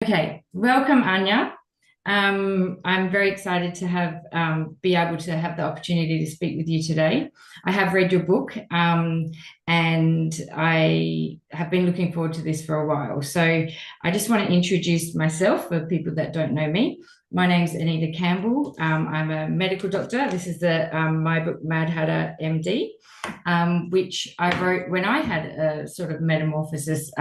Okay, welcome, Anya. I'm very excited to have be able to have the opportunity to speak with you today. I have read your book, and I have been looking forward to this for a while. So I just want to introduce myself for people that don't know me. My name's Anita Campbell. I'm a medical doctor. This is my book, Mad Hatter MD, which I wrote when I had a sort of metamorphosis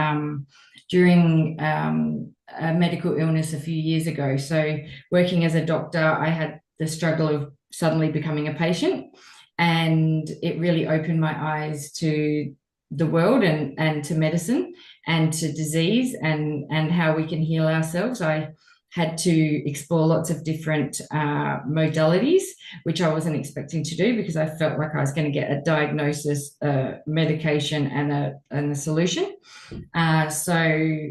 during a medical illness a few years ago. So, working as a doctor, I had the struggle of suddenly becoming a patient, and it really opened my eyes to the world and to medicine and to disease and how we can heal ourselves. I had to explore lots of different modalities, which I wasn't expecting to do because I felt like I was going to get a diagnosis, medication, and a solution. So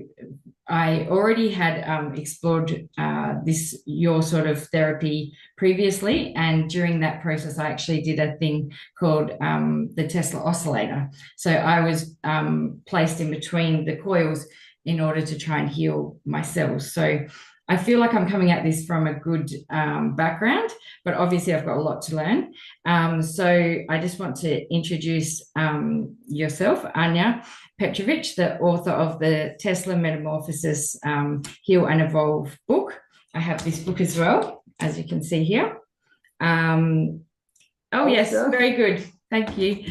I already had explored your sort of therapy previously, and during that process, I actually did a thing called the Tesla oscillator. So I was placed in between the coils in order to try and heal my cells. So I feel like I'm coming at this from a good background, but obviously I've got a lot to learn. So I just want to introduce yourself, Anya Petrovic, the author of the Tesla Metamorphosis Heal and Evolve book. I have this book as well, as you can see here. Yes, very good. Thank you.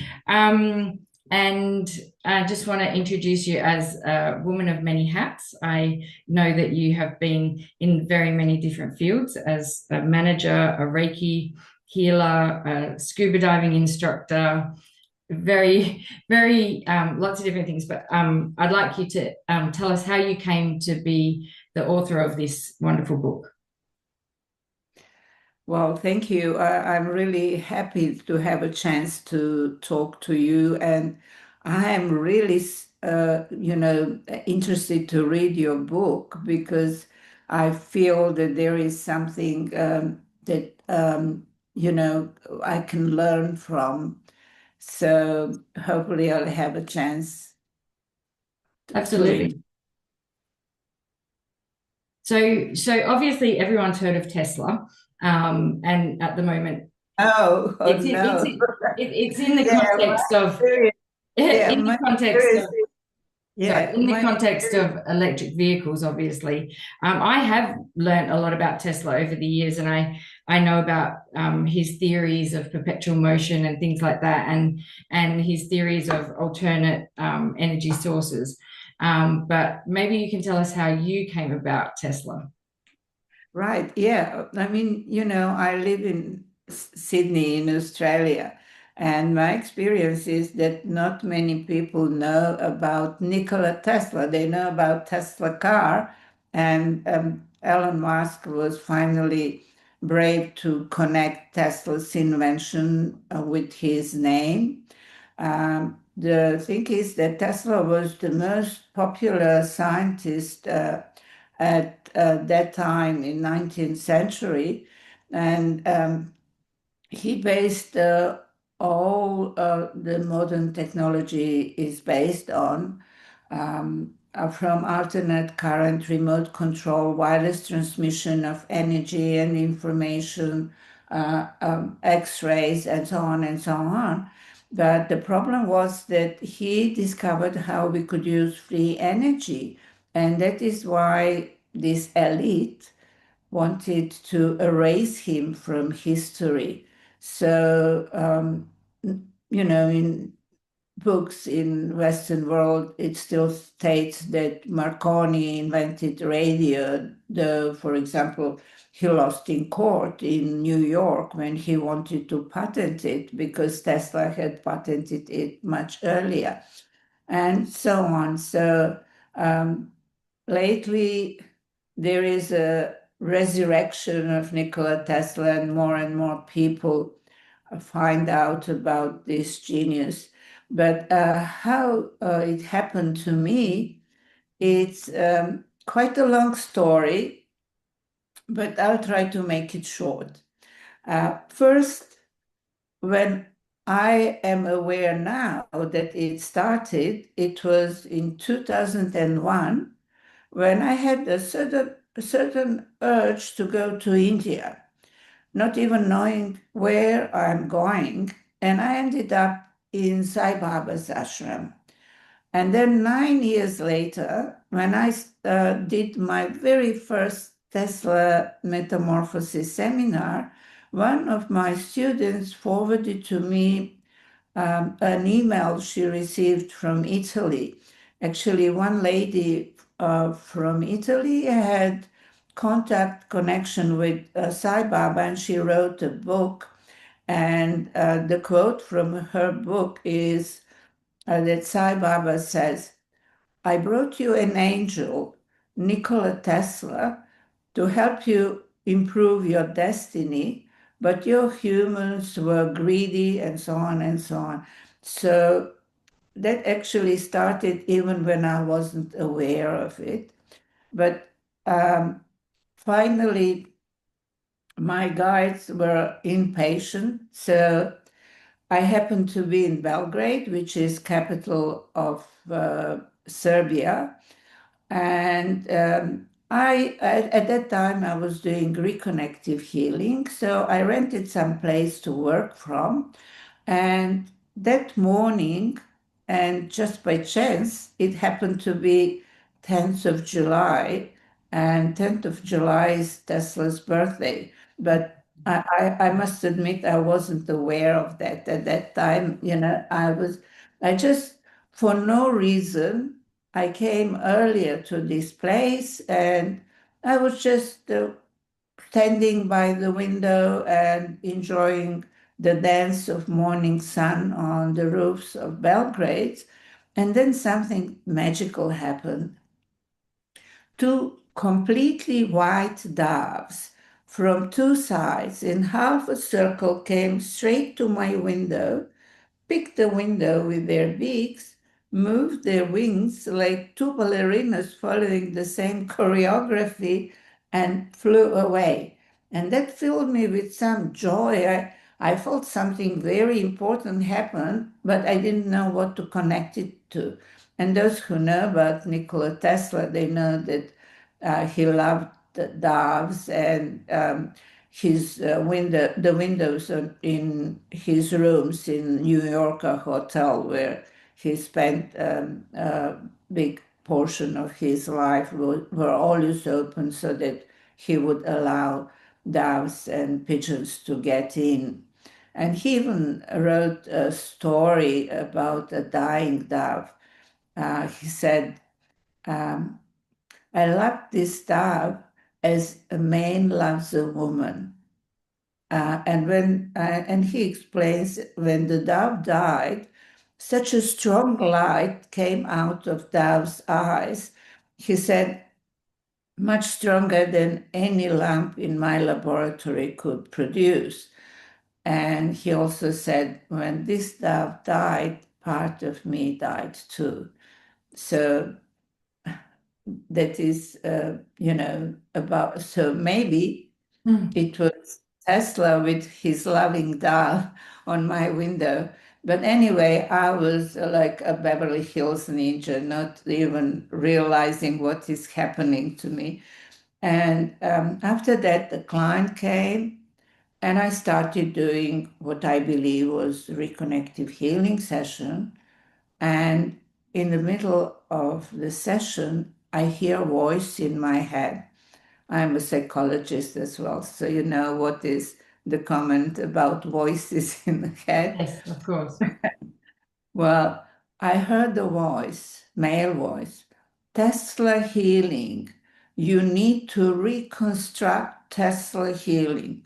And I just want to introduce you as a woman of many hats. I know that you have been in very many different fields as a manager, a Reiki healer, a scuba diving instructor, very lots of different things. But I'd like you to tell us how you came to be the author of this wonderful book. Well, thank you. I'm really happy to have a chance to talk to you, and I am really, interested to read your book because I feel that there is something that I can learn from. So hopefully, I'll have a chance to read. Absolutely. So obviously everyone's heard of Tesla, and at the moment Oh, it's no. it's in the Yeah, context of yeah, in the context of sorry, in the my context of electric vehicles, obviously. I have learned a lot about Tesla over the years, and I know about his theories of perpetual motion and things like that, and his theories of alternate energy sources. But maybe you can tell us how you came about Tesla. Right. Yeah. I mean, I live in Sydney in Australia, and my experience is that not many people know about Nikola Tesla. They know about Tesla car, and Elon Musk was finally brave to connect Tesla's invention with his name. The thing is that Tesla was the most popular scientist at that time in 19th century, and he based all the modern technology is based on from alternate current, remote control, wireless transmission of energy and information, X-rays, and so on and so on. But the problem was that he discovered how we could use free energy. And that is why this elite wanted to erase him from history. So, in books in Western world, it still states that Marconi invented radio, though, for example, he lost in court in New York when he wanted to patent it because Tesla had patented it much earlier, and so on. So lately, there is a resurrection of Nikola Tesla, and more people find out about this genius. But how it happened to me, it's quite a long story, but I'll try to make it short. First, when I am aware now that it started, it was in 2001 when I had a certain urge to go to India, not even knowing where I'm going. And I ended up in Sai Baba's ashram. And then 9 years later, when I did my very first Tesla Metamorphosis seminar, one of my students forwarded to me an email she received from Italy. Actually, one lady from Italy had contact connection with Sai Baba, and she wrote a book. And the quote from her book is that Sai Baba says, "I brought you an angel, Nikola Tesla, to help you improve your destiny, but your humans were greedy," and so on and so on. So that actually started even when I wasn't aware of it. But um, finally, my guides were impatient. So I happened to be in Belgrade, which is capital of Serbia. And at that time, I was doing reconnective healing. So I rented some place to work from. And that morning, and just by chance, it happened to be 10th of July, and 10th of July is Tesla's birthday. But I must admit, I wasn't aware of that at that time. I just, for no reason, I came earlier to this place and I was just standing by the window and enjoying the dance of morning sun on the roofs of Belgrade. And then something magical happened. Two completely white doves from two sides in half a circle came straight to my window, picked the window with their beaks, moved their wings like two ballerinas following the same choreography, and flew away. And that filled me with some joy. I felt something very important happen, but I didn't know what to connect it to. And those who know about Nikola Tesla, they know that he loved the doves, and the windows in his rooms in New York hotel where he spent a big portion of his life were always open so that he would allow doves and pigeons to get in. And he even wrote a story about a dying dove. He said, um, "I love this dove as a man loves a woman." And he explains when the dove died, such a strong light came out of dove's eyes. He said, much stronger than any lamp in my laboratory could produce. And he also said, when this dove died, part of me died too. So that is, about, so maybe it was Tesla with his loving dove on my window. But anyway, I was like a Beverly Hills ninja, not even realizing what is happening to me. And after that, the client came, and I started doing what I believe was reconnective healing session. And in the middle of the session, I hear a voice in my head. I'm a psychologist as well, so you know what is the comment about voices in the head. Yes, of course. Well, I heard the voice, male voice, Tesla healing. You need to reconstruct Tesla healing.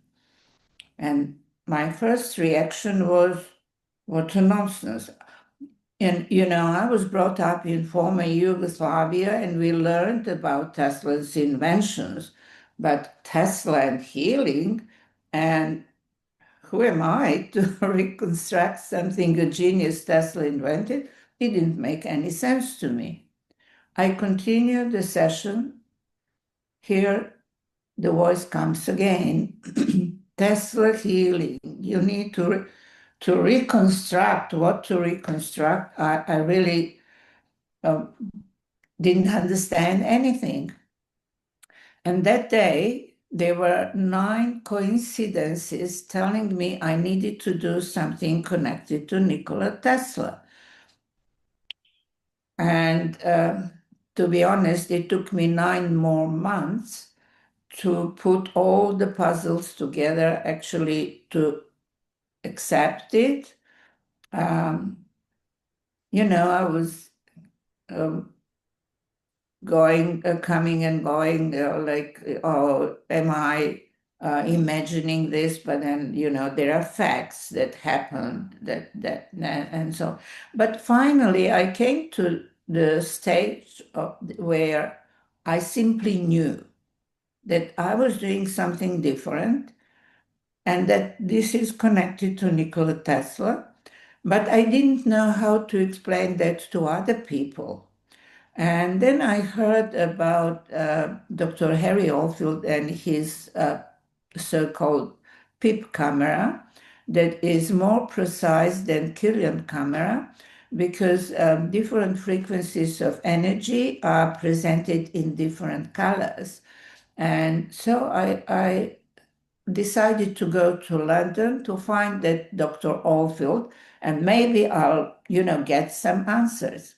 And my first reaction was, what a nonsense. And, I was brought up in former Yugoslavia and we learned about Tesla's inventions, but Tesla and healing, and who am I to reconstruct something a genius Tesla invented? It didn't make any sense to me. I continued the session. Here the voice comes again. Tesla healing. You need to reconstruct. What to reconstruct? I really didn't understand anything. And that day, there were 9 coincidences telling me I needed to do something connected to Nikola Tesla. And to be honest, it took me 9 more months to put all the puzzles together, actually to accept it. I was um, coming and going, like, oh, am I imagining this? But then, there are facts that happen and so. But finally, I came to the stage where I simply knew that I was doing something different and that this is connected to Nikola Tesla. But I didn't know how to explain that to other people. And then I heard about Dr. Harry Oldfield and his so-called PIP camera that is more precise than Kirlian camera because different frequencies of energy are presented in different colors. And so I decided to go to London to find that Dr. Oldfield, and maybe I'll, get some answers.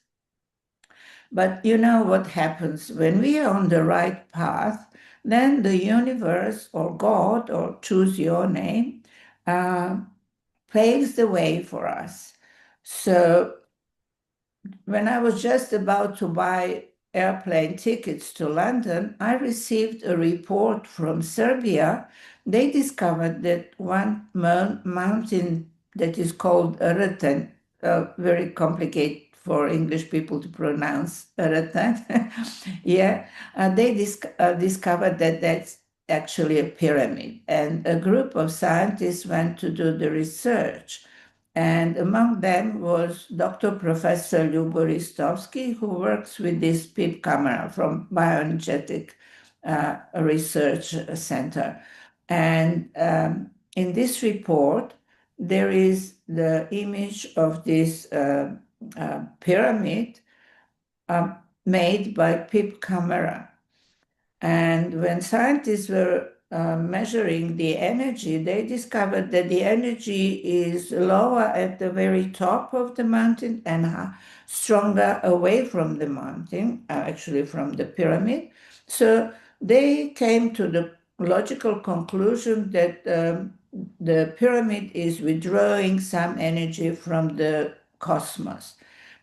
But you know what happens when we are on the right path, then the universe or God, or choose your name, uh, paves the way for us. So when I was just about to buy airplane tickets to London, I received a report from Serbia. They discovered that one mountain that is called Ereten, very complicated for English people to pronounce Ereten. Yeah, they discovered that that's actually a pyramid. And a group of scientists went to do the research. And among them was Dr. Professor Lyubo Ristovsky, who works with this PIP camera from Bioenergetic Research Center. And in this report, there is the image of this pyramid made by PIP camera. And when scientists were measuring the energy, they discovered that the energy is lower at the very top of the mountain and stronger away from the mountain, actually from the pyramid. So they came to the logical conclusion that the pyramid is withdrawing some energy from the cosmos.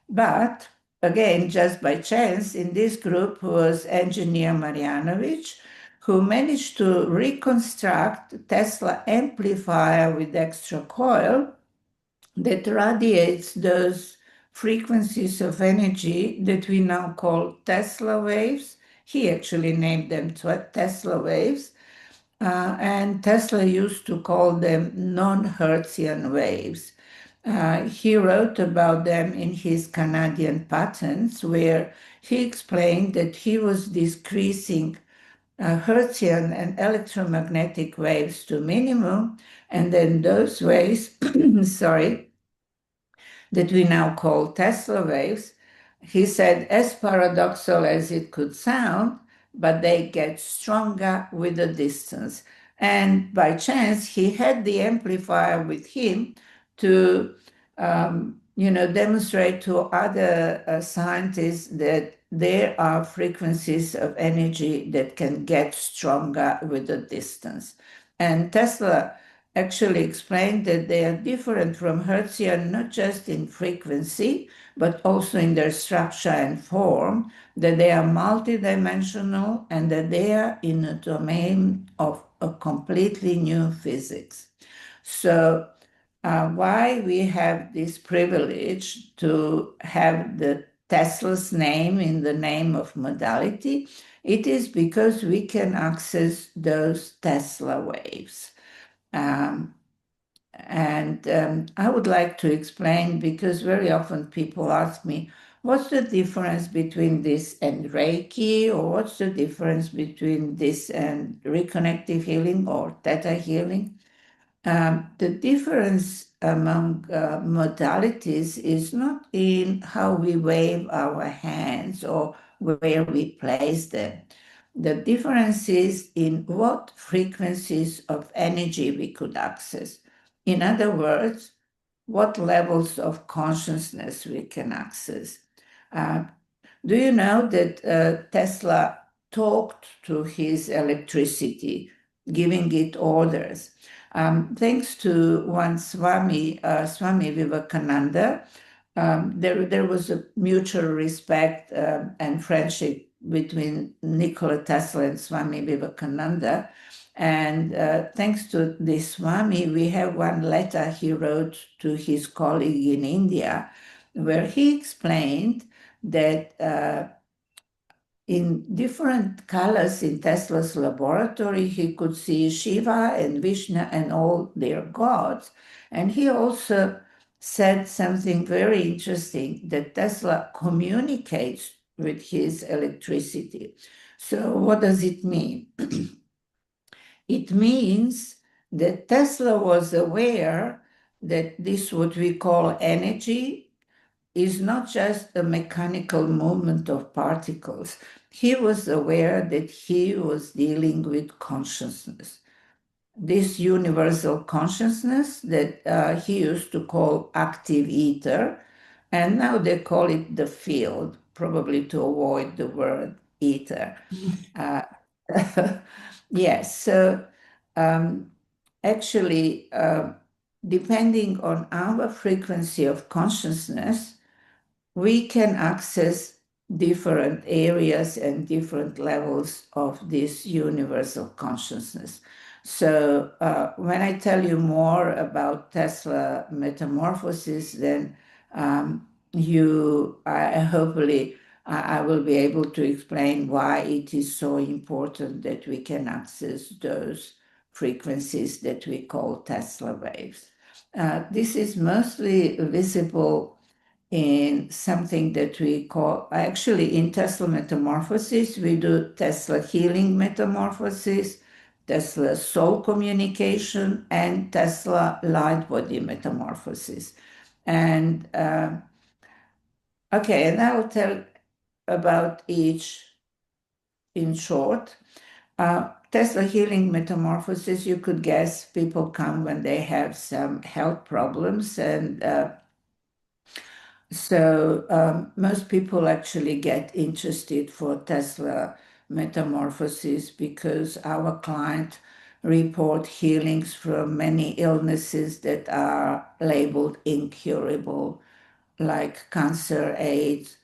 But again, just by chance, in this group was engineer Marjanovic, who managed to reconstruct Tesla amplifier with extra coil that radiates those frequencies of energy that we now call Tesla waves. He actually named them Tesla waves. And Tesla used to call them non-Hertzian waves. He wrote about them in his Canadian patents, where he explained that he was decreasing Hertzian and electromagnetic waves to minimum, and then those waves, sorry, that we now call Tesla waves, he said, as paradoxical as it could sound, but they get stronger with the distance. And by chance, he had the amplifier with him to, demonstrate to other scientists that there are frequencies of energy that can get stronger with the distance. And Tesla actually explained that they are different from Hertzian, not just in frequency, but also in their structure and form, that they are multidimensional and that they are in a domain of a completely new physics. So why we have this privilege to have the Tesla's name in the name of modality, it is because we can access those Tesla waves. I would like to explain, because very often people ask me, what's the difference between this and Reiki, or what's the difference between this and reconnective healing or Theta healing? The difference among modalities is not in how we wave our hands or where we place them. The difference is in what frequencies of energy we could access. In other words, what levels of consciousness we can access. Uh, do you know that Tesla talked to his electricity, giving it orders? Thanks to one Swami, Swami Vivekananda, there was a mutual respect and friendship between Nikola Tesla and Swami Vivekananda. And thanks to this Swami, we have one letter he wrote to his colleague in India, where he explained that in different colors in Tesla's laboratory, he could see Shiva and Vishnu and all their gods. And he also said something very interesting, that Tesla communicates with his electricity. So what does it mean? It means that Tesla was aware that this, what we call energy, is not just a mechanical movement of particles. He was aware that he was dealing with consciousness, this universal consciousness that he used to call active ether, and now they call it the field, probably to avoid the word ether. Uh, yes, so actually, depending on our frequency of consciousness, we can access different areas and different levels of this universal consciousness. So when I tell you more about Tesla metamorphosis, then hopefully I will be able to explain why it is so important that we can access those frequencies that we call Tesla waves. This is mostly visible in something that we call, actually in Tesla metamorphosis, we do Tesla healing metamorphosis, Tesla soul communication, and Tesla light body metamorphosis. And okay, and I will tell about each in short. Tesla healing metamorphosis, you could guess people come when they have some health problems, and so most people actually get interested for Tesla metamorphosis because our client report healings from many illnesses that are labeled incurable, like cancer, AIDS,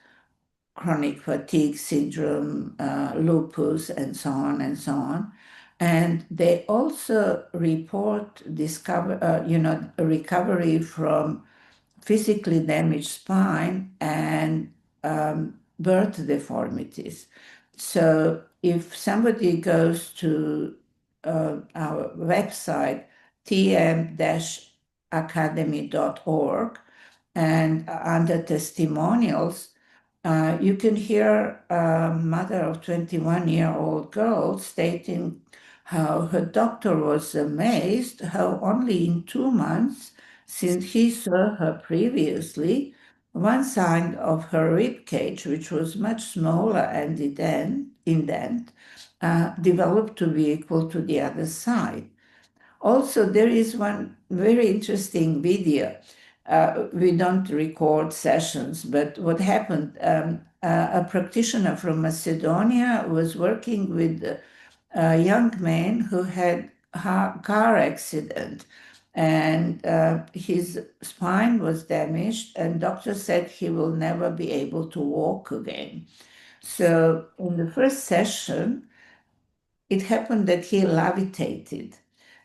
chronic fatigue syndrome, lupus, and so on and so on. And they also report recovery from physically damaged spine and birth deformities. So if somebody goes to our website, tm-academy.org, and under testimonials, you can hear a mother of 21-year-old girl stating how her doctor was amazed how only in 2 months since he saw her previously, one side of her rib cage, which was much smaller and indent, developed to be equal to the other side. Also, there is one very interesting video. We don't record sessions, but what happened, a practitioner from Macedonia was working with a young man who had a car accident, and his spine was damaged, and doctor said he will never be able to walk again. So in the first session, it happened that he levitated.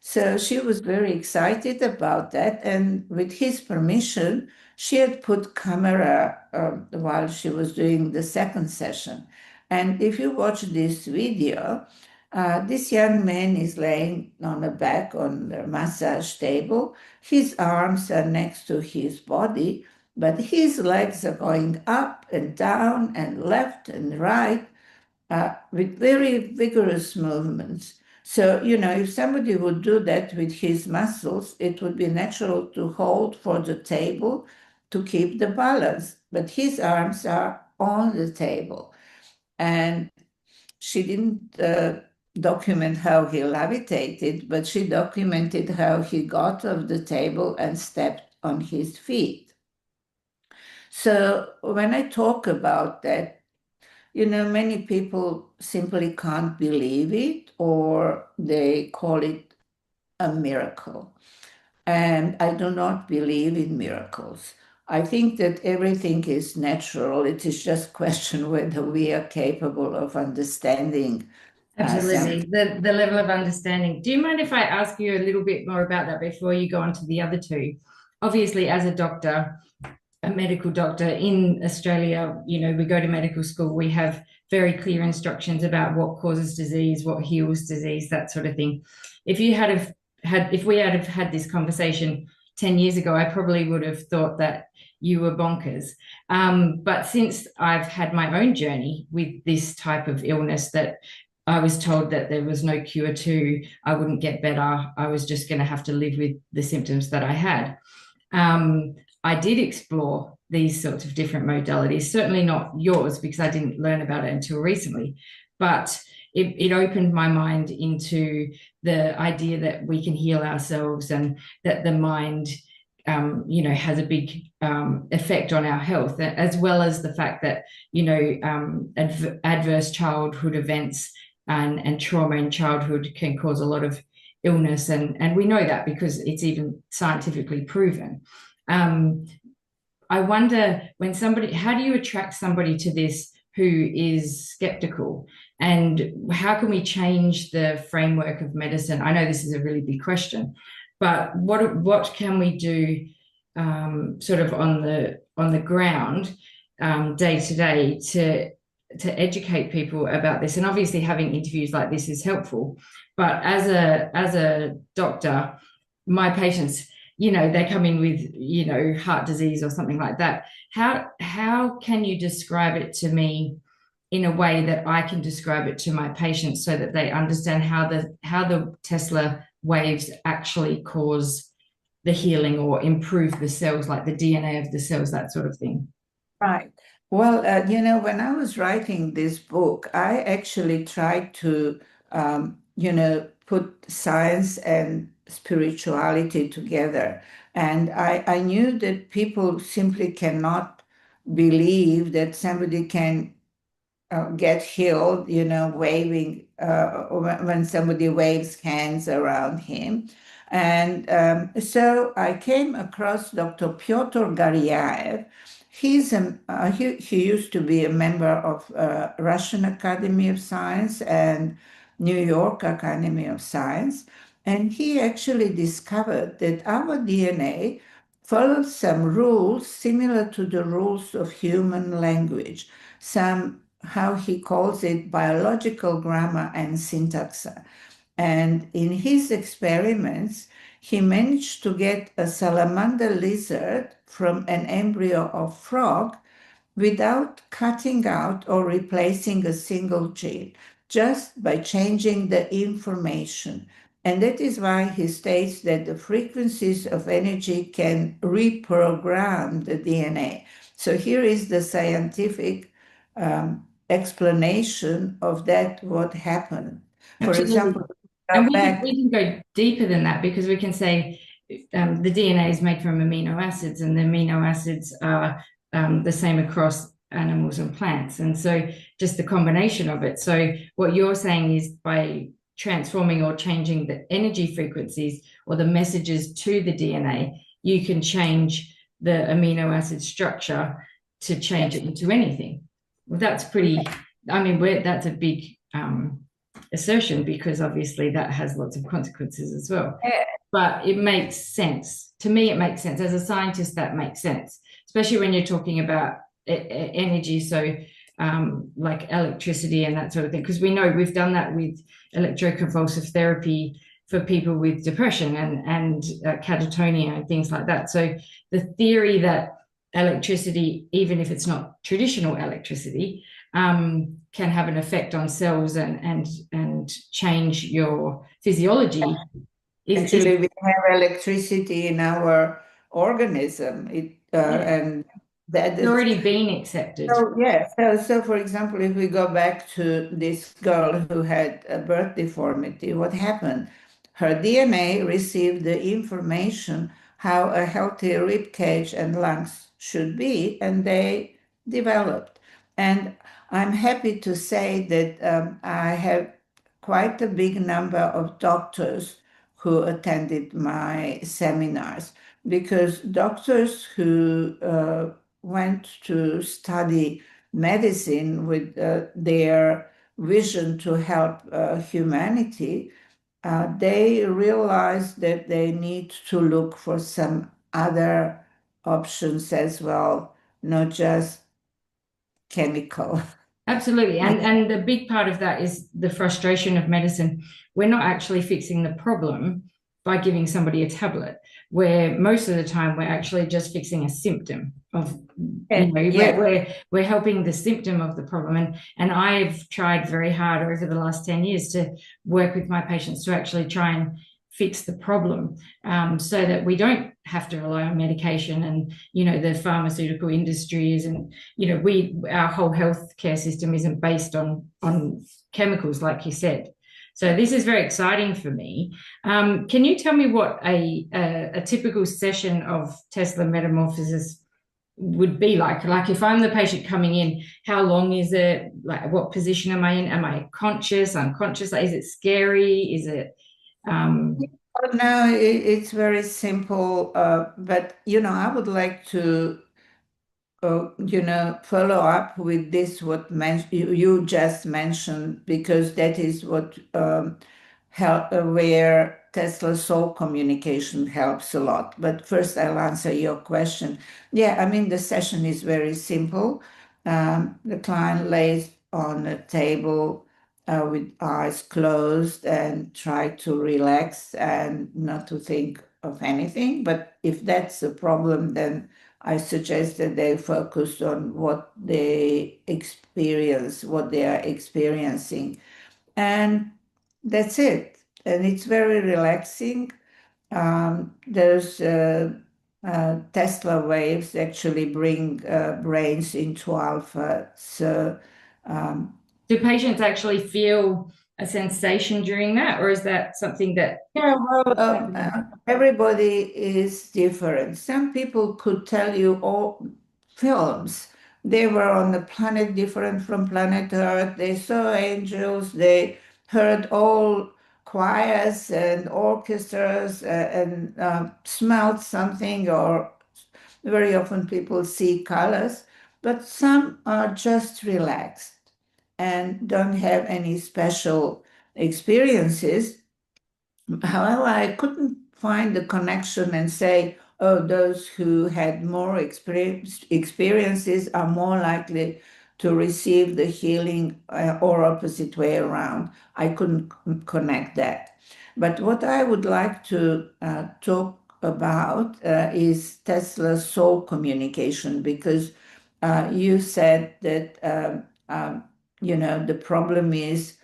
So she was very excited about that. And with his permission, she had put camera while she was doing the second session. And if you watch this video, this young man is laying on the back on the massage table. His arms are next to his body, but his legs are going up and down and left and right with very vigorous movements. So, if somebody would do that with his muscles, it would be natural to hold for the table to keep the balance. But his arms are on the table. And she didn't document how he levitated, but she documented how he got off the table and stepped on his feet. So when I talk about that, many people simply can't believe it, or they call it a miracle. And I do not believe in miracles. I think that everything is natural. It is just a question whether we are capable of understanding. Absolutely. The level of understanding. Do you mind if I ask you a little bit more about that before you go on to the other two? Obviously, as a doctor, a medical doctor in Australia, we go to medical school, we have very clear instructions about what causes disease, what heals disease, that sort of thing. If we had had this conversation 10 years ago, I probably would have thought that you were bonkers. But since I've had my own journey with this type of illness that I was told that there was no cure to, I wouldn't get better, I was just going to have to live with the symptoms that I had. I did explore these sorts of different modalities, certainly not yours because I didn't learn about it until recently, but it opened my mind into the idea that we can heal ourselves and that the mind, has a big effect on our health, as well as the fact that, adverse childhood events and trauma in childhood can cause a lot of illness. And we know that because it's even scientifically proven. I wonder how do you attract somebody to this who is skeptical, and how can we change the framework of medicine? I know this is a really big question, but what can we do sort of on the ground day to day to educate people about this? And obviously having interviews like this is helpful, but as a doctor, my patients, they come in with, heart disease or something like that. How can you describe it to me in a way that I can describe it to my patients so that they understand how the Tesla waves actually cause the healing or improve the cells, like the DNA of the cells, that sort of thing? Right. Well, when I was writing this book, I actually tried to, put science and spirituality together. And I knew that people simply cannot believe that somebody can get healed, waving when somebody waves hands around him. And so I came across Dr. Pyotr Garyaev. He used to be a member of Russian Academy of Science and New York Academy of Science. And he actually discovered that our DNA follows some rules similar to the rules of human language, some, how he calls it, biological grammar and syntax. And in his experiments, he managed to get a salamander lizard from an embryo of frog without cutting out or replacing a single gene, just by changing the information. And that is why he states that the frequencies of energy can reprogram the DNA. So here is the scientific explanation of that, what happened. For Absolutely. example, And we can go deeper than that because we can say the DNA is made from amino acids, and the amino acids are the same across animals and plants. And so just the combination of it. So what you're saying is by transforming or changing the energy frequencies or the messages to the DNA, you can change the amino acid structure to change it into anything. Well, that's pretty, that's a big assertion because obviously that has lots of consequences as well. Yeah. But it makes sense. To me, it makes sense. As a scientist, that makes sense, especially when you're talking about energy. So like electricity and that sort of thing, because we know we've done that with electroconvulsive therapy for people with depression and catatonia and things like that. So the theory that electricity, even if it's not traditional electricity, can have an effect on cells and change your physiology. Actually, we have electricity in our organism, and that It's is. already been accepted. So yeah, so for example, if we go back to this girl who had a birth deformity, what happened? Her DNA received the information how a healthy rib cage and lungs should be, and they developed. And I'm happy to say that I have quite a big number of doctors who attended my seminars, because doctors who went to study medicine with their vision to help humanity, they realized that they need to look for some other options as well, not just chemical. Absolutely. And the big part of that is the frustration of medicine. We're not actually fixing the problem by giving somebody a tablet, where most of the time we're actually just fixing a symptom of, Yeah. we're helping the symptom of the problem. And I've tried very hard over the last 10 years to work with my patients to actually try and fix the problem, so that we don't have to rely on medication and, the pharmaceutical industries. And, our whole healthcare system isn't based on chemicals, like you said. So this is very exciting for me. Can you tell me what a typical session of Tesla Metamorphosis would be like? Like, if I'm the patient coming in, how long is it? Like, what position am I in? Am I conscious, unconscious? Is it scary? Is it No, it's very simple, but I would like to follow up with this, what you just mentioned, because that is what where Tesla soul communication helps a lot. But first, I'll answer your question. Yeah, I mean, the session is very simple. The client lays on a table with eyes closed and try to relax and not to think of anything. But if that's a problem, then I suggest that they focus on what they experience, what they are experiencing. And that's it. And it's very relaxing. There's Tesla waves actually bring brains into alpha. So, um, do patients actually feel a sensation during that, or is that something that yeah, well, everybody is different. Some people could tell you all films. They were on a planet different from planet Earth. They saw angels. They heard all choirs and orchestras and smelled something, or very often people see colors, but some are just relaxed and don't have any special experiences. However, I couldn't find the connection and say, oh, those who had more experiences are more likely to receive the healing, or opposite way around. I couldn't connect that. But what I would like to talk about is Tesla's soul communication, because you said that the problem is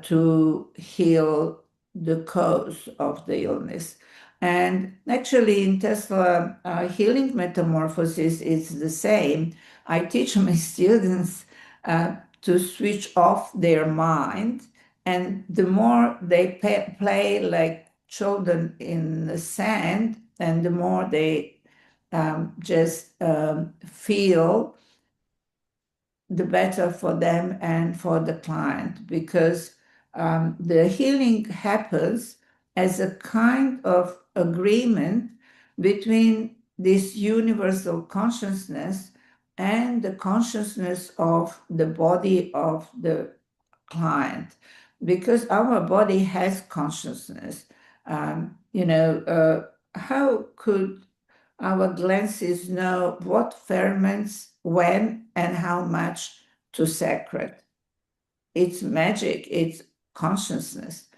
to heal the cause of the illness. And actually, in Tesla healing metamorphosis, it's the same. I teach my students to switch off their mind, and the more they play like children in the sand, and the more they just feel, the better for them and for the client, because the healing happens as a kind of agreement between this universal consciousness and the consciousness of the body of the client, because our body has consciousness. How could our glances know what ferments when and how much to secrete? It's magic, it's consciousness.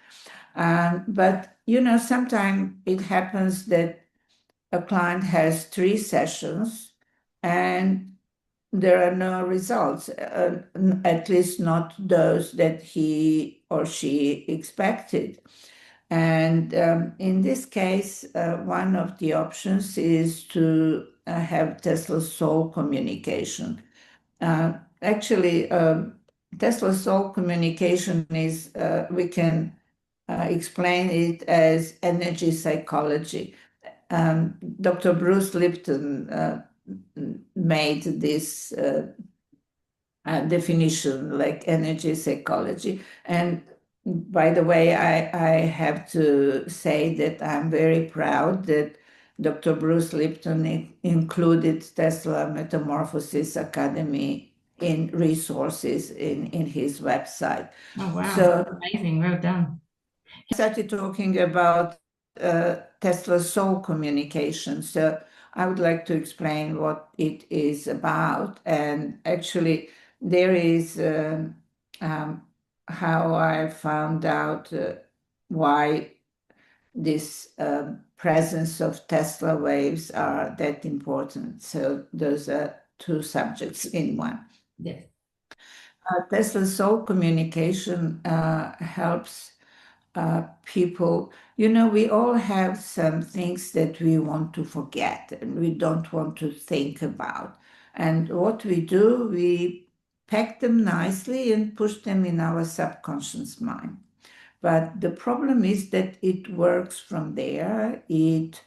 But sometimes it happens that a client has 3 sessions and there are no results, at least not those that he or she expected. And in this case, one of the options is to have Tesla soul communication. Actually, Tesla soul communication is, we can explain it as energy psychology. Dr. Bruce Lipton made this definition, like energy psychology. And by the way, I have to say that I'm very proud that Dr. Bruce Lipton included Tesla Metamorphosis Academy in resources in his website. Oh, wow. So Amazing. Well done. I started talking about Tesla soul communication. So I would like to explain what it is about. And actually, there is um, how I found out why this presence of Tesla waves are that important. So those are two subjects in one. Yes. Tesla soul communication helps people. We all have some things that we want to forget and we don't want to think about. And what we do, we pack them nicely and push them in our subconscious mind. But the problem is that it works from there. It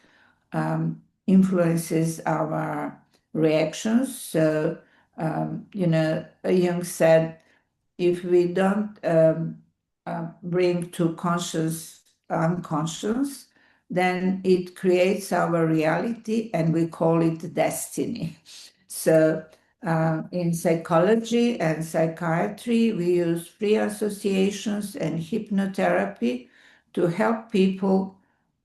influences our reactions. So, Jung said, if we don't bring to conscious unconscious, then it creates our reality and we call it destiny. So in psychology and psychiatry, we use free associations and hypnotherapy to help people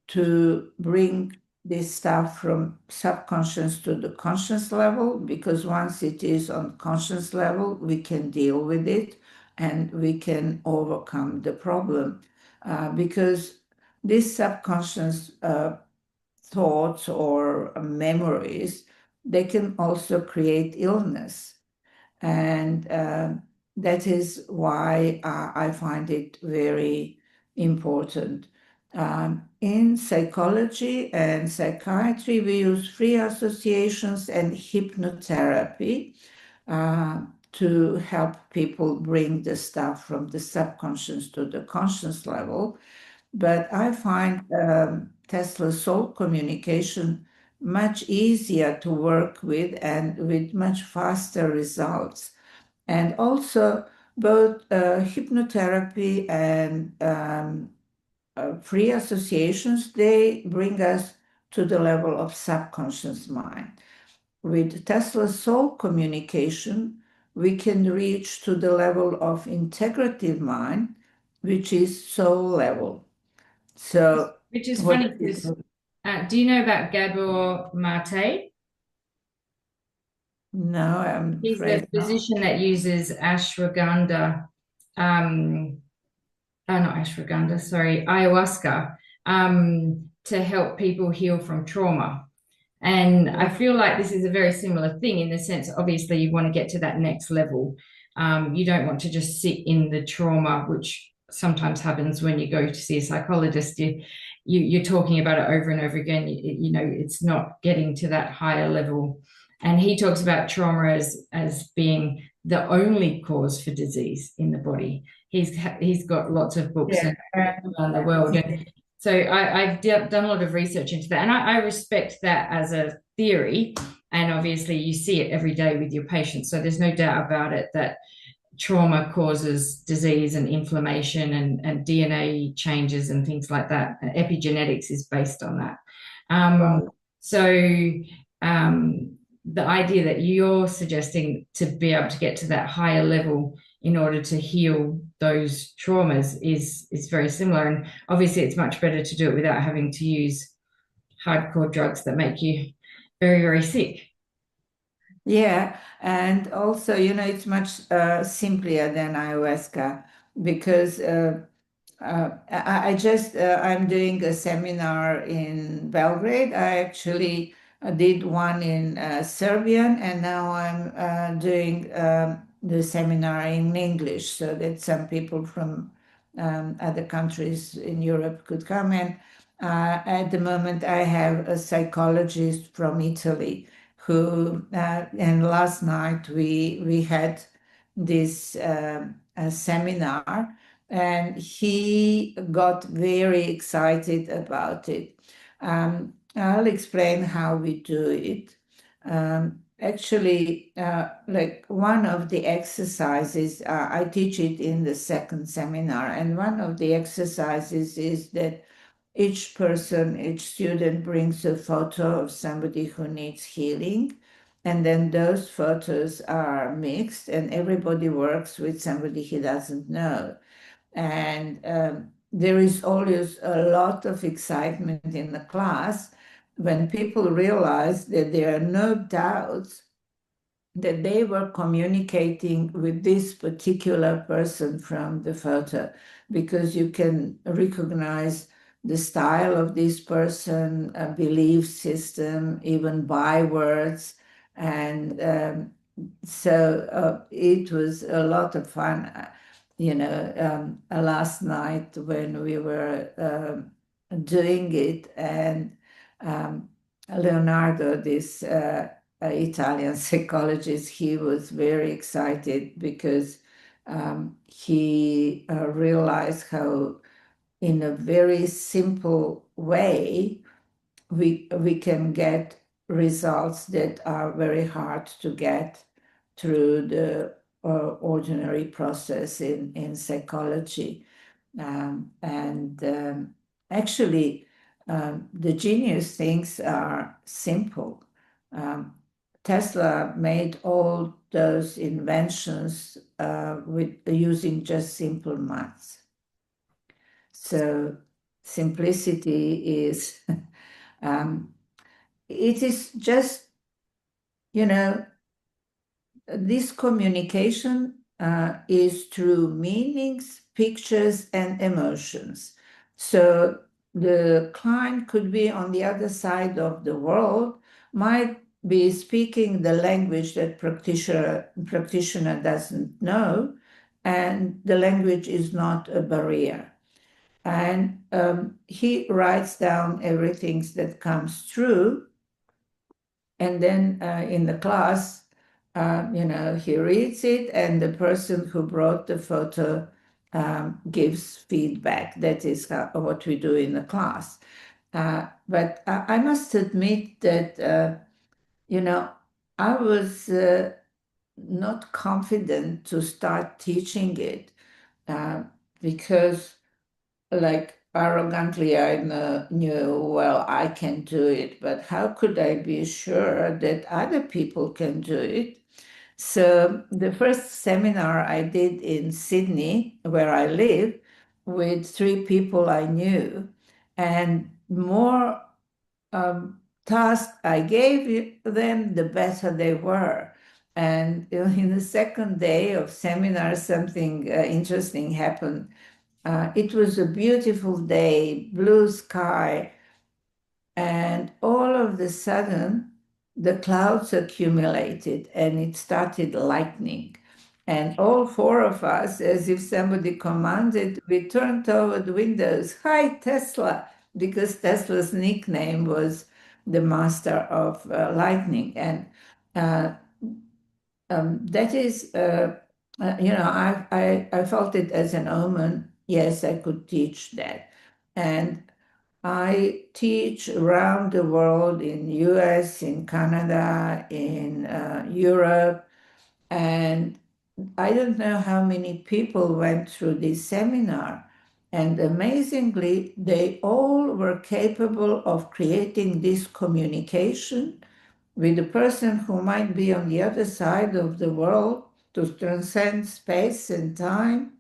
to bring this stuff from subconscious to the conscious level, because once it is on conscious level, we can deal with it and we can overcome the problem. Because these subconscious thoughts or memories, they can also create illness. And that is why I find it very important. In psychology and psychiatry, we use free associations and hypnotherapy to help people bring the stuff from the subconscious to the conscious level. But I find Tesla soul communication much easier to work with and with much faster results. And also, both hypnotherapy and free associations, they bring us to the level of subconscious mind. With Tesla soul communication, we can reach to the level of integrative mind, which is soul level. So, Which is what funny because do you know about Gabor Mate? No, I'm He's the afraid not. physician that uses ashwagandha, not ashwagandha, sorry, ayahuasca, to help people heal from trauma. And I feel like this is a very similar thing in the sense, obviously, you want to get to that next level. You don't want to just sit in the trauma, which sometimes happens when you go to see a psychologist. You're talking about it over and over again. It's not getting to that higher level. And he talks about trauma as being the only cause for disease in the body. He's got lots of books around the world. And so I've done a lot of research into that, and I respect that as a theory. And obviously, you see it every day with your patients. So there's no doubt about it that trauma causes disease and inflammation and DNA changes and things like that. Epigenetics is based on that. So the idea that you're suggesting to be able to get to that higher level in order to heal those traumas is very similar. And obviously, it's much better to do it without having to use hardcore drugs that make you very, very sick. Yeah, and also, it's much simpler than ayahuasca because I'm doing a seminar in Belgrade. I actually did one in Serbian, and now I'm doing the seminar in English so that some people from other countries in Europe could come. And at the moment, I have a psychologist from Italy. who, and last night we had this a seminar, and he got very excited about it. I'll explain how we do it. Actually, like one of the exercises, I teach it in the second seminar, and one of the exercises is that each person, each student brings a photo of somebody who needs healing, and then those photos are mixed, and everybody works with somebody he doesn't know. And there is always a lot of excitement in the class when people realize that there are no doubts that they were communicating with this particular person from the photo, because you can recognize the style of this person, a belief system, even bywords. And so it was a lot of fun, last night when we were doing it. And Leonardo, this Italian psychologist, he was very excited because he realized how, in a very simple way, we can get results that are very hard to get through the ordinary process in psychology. And actually, the genius things are simple. Um, Tesla made all those inventions with using just simple maths. So simplicity is, it is just, this communication is through meanings, pictures, and emotions. So the client could be on the other side of the world, might be speaking the language that practitioner doesn't know, and the language is not a barrier. And he writes down everything that comes through, and then in the class, he reads it, and the person who brought the photo gives feedback. That is what we do in the class. But I must admit that, I was not confident to start teaching it because, like, arrogantly, I knew, well, I can do it, but how could I be sure that other people can do it? So the first seminar I did in Sydney, where I live, with 3 people I knew, and more tasks I gave them, the better they were. And in the second day of seminar, something interesting happened. It was a beautiful day, blue sky, and all of a sudden, the clouds accumulated and it started lightning. And all 4 of us, as if somebody commanded, we turned toward the windows. Hi, Tesla, because Tesla's nickname was the master of lightning. And uh, that is, I felt it as an omen. Yes, I could teach that. And I teach around the world, in US, in Canada, in Europe, and I don't know how many people went through this seminar. And amazingly, they all were capable of creating this communication with a person who might be on the other side of the world, to transcend space and time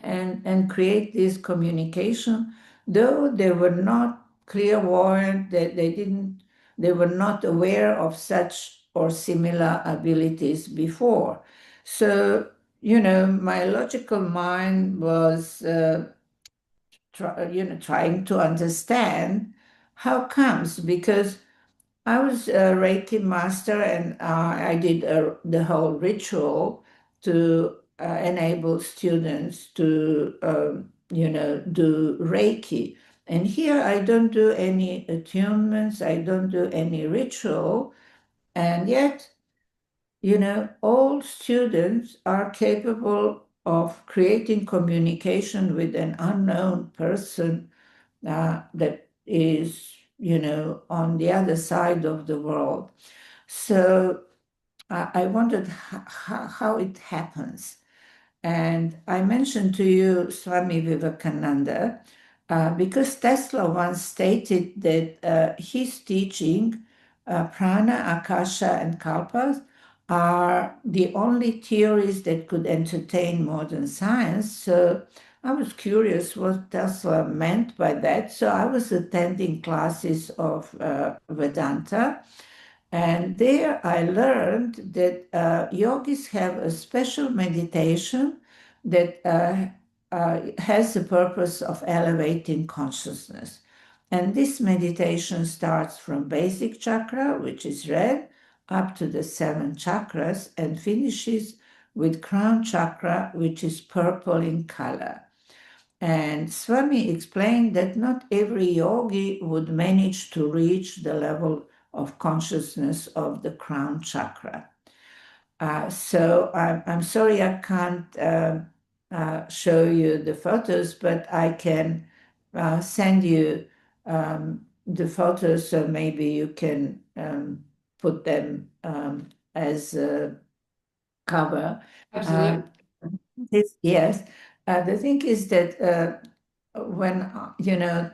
and create this communication, though they were not clairvoyant, that they were not aware of such or similar abilities before. So, my logical mind was trying to understand how comes, because I was a Reiki master, and I did the whole ritual to enable students to, do Reiki. And here I don't do any attunements, I don't do any ritual. And yet, all students are capable of creating communication with an unknown person that is, on the other side of the world. So I wondered how it happens. And I mentioned to you Swami Vivekananda because Tesla once stated that his teaching, prana, akasha, and kalpas, are the only theories that could entertain modern science. So I was curious what Tesla meant by that. So I was attending classes of Vedanta. And there I learned that yogis have a special meditation that has the purpose of elevating consciousness. And this meditation starts from basic chakra, which is red, up to the seven chakras, and finishes with crown chakra, which is purple in color. And Swami explained that not every yogi would manage to reach the level of consciousness of the crown chakra. So I'm sorry I can't show you the photos, but I can send you the photos so maybe you can put them as a cover. Absolutely. Yes. The thing is that when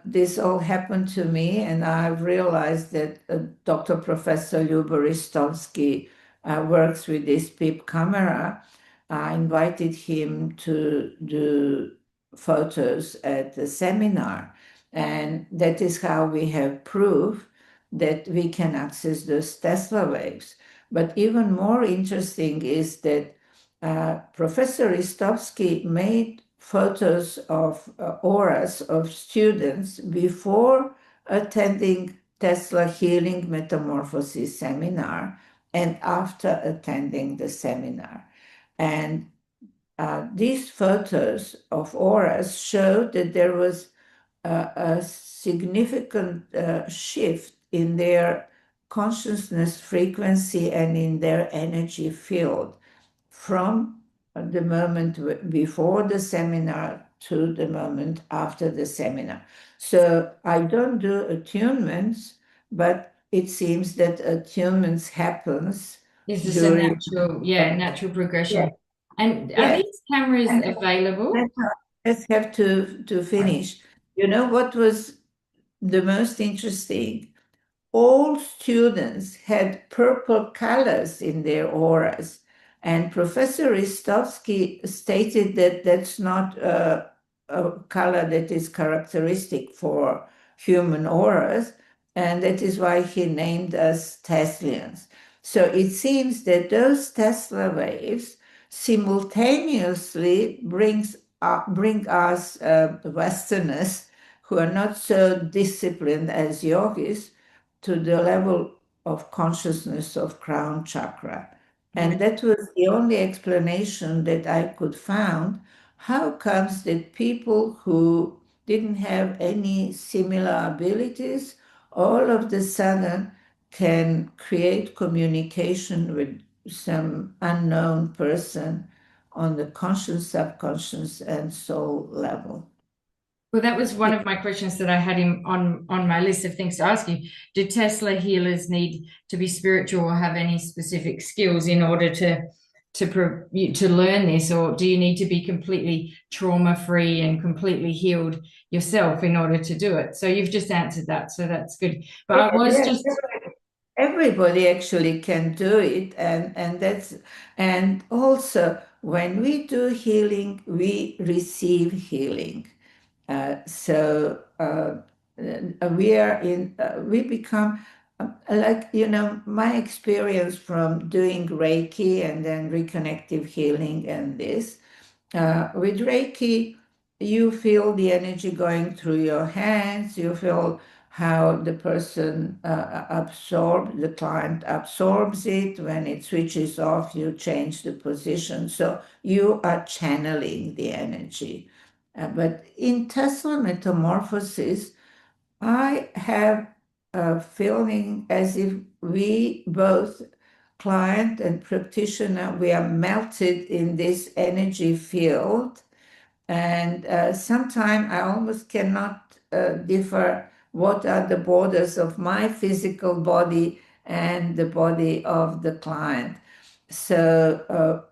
this all happened to me, and I realized that Dr. Professor Lyuba Ristovsky works with this PIP camera, I invited him to do photos at the seminar, and that is how we have proof that we can access those Tesla waves. But even more interesting is that Professor Ristovsky made photos of auras of students before attending Tesla Healing Metamorphosis seminar and after attending the seminar. And these photos of auras showed that there was a significant shift in their consciousness frequency and in their energy field from the moment before the seminar to the moment after the seminar. So I don't do attunements, but it seems that attunements happens Is this a during. natural Yes, progression? And are yes. these cameras And available? let's have to finish. You know what was the most interesting? All students had purple colors in their auras. And Professor Ristovsky stated that that's not a color that is characteristic for human auras, and that is why he named us Teslians. So it seems that those Tesla waves simultaneously bring us Westerners who are not so disciplined as yogis to the level of consciousness of crown chakra. And that was the only explanation that I could find. How comes that people who didn't have any similar abilities all of the sudden can create communication with some unknown person on the conscious, subconscious, and soul level? Well, that was one of my questions that I had on my list of things to ask you. Do Tesla healers need to be spiritual or have any specific skills in order to learn this, or do you need to be completely trauma free and completely healed yourself in order to do it? So you've just answered that, so that's good. But I was Yes, just everybody actually can do it, and also when we do healing, we receive healing. We become like, my experience from doing Reiki and then reconnective healing and this. With Reiki, you feel the energy going through your hands, you feel how the the client absorbs it. When it switches off, you change the position. So you are channeling the energy. But in Tesla Metamorphosis, I have a feeling as if we both, client and practitioner, we are melted in this energy field. And sometimes I almost cannot differ what are the borders of my physical body and the body of the client. So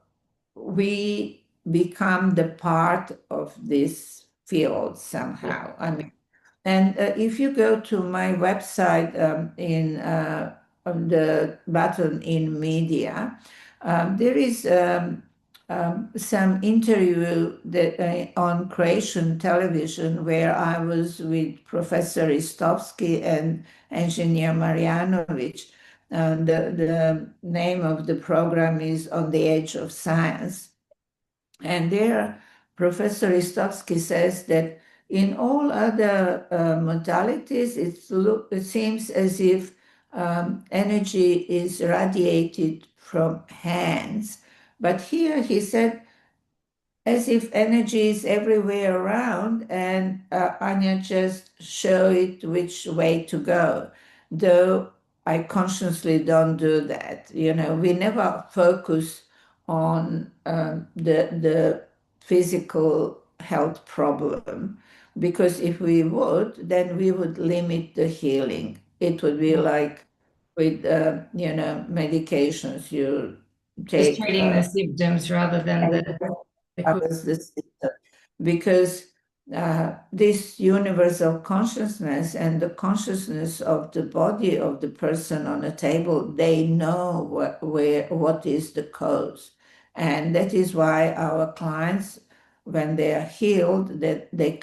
we become the part of this field somehow. I mean, and if you go to my website on the button in media, there is some interview that on Croatian television where I was with Professor Istovsky and engineer Marjanovic. The name of the program is On the Edge of Science. And there, Professor Istovsky says that in all other modalities, it seems as if energy is radiated from hands. But here he said as if energy is everywhere around, and Anya just show it which way to go. Though I consciously don't do that. You know, we never focus on the physical health problem, because if we would, then we would limit the healing. It would be like with medications you Just take. treating the symptoms rather than the cause. Covers the system, because this universal consciousness and the consciousness of the body of the person on a table, they know what is the cause. And that is why our clients, when they are healed, that they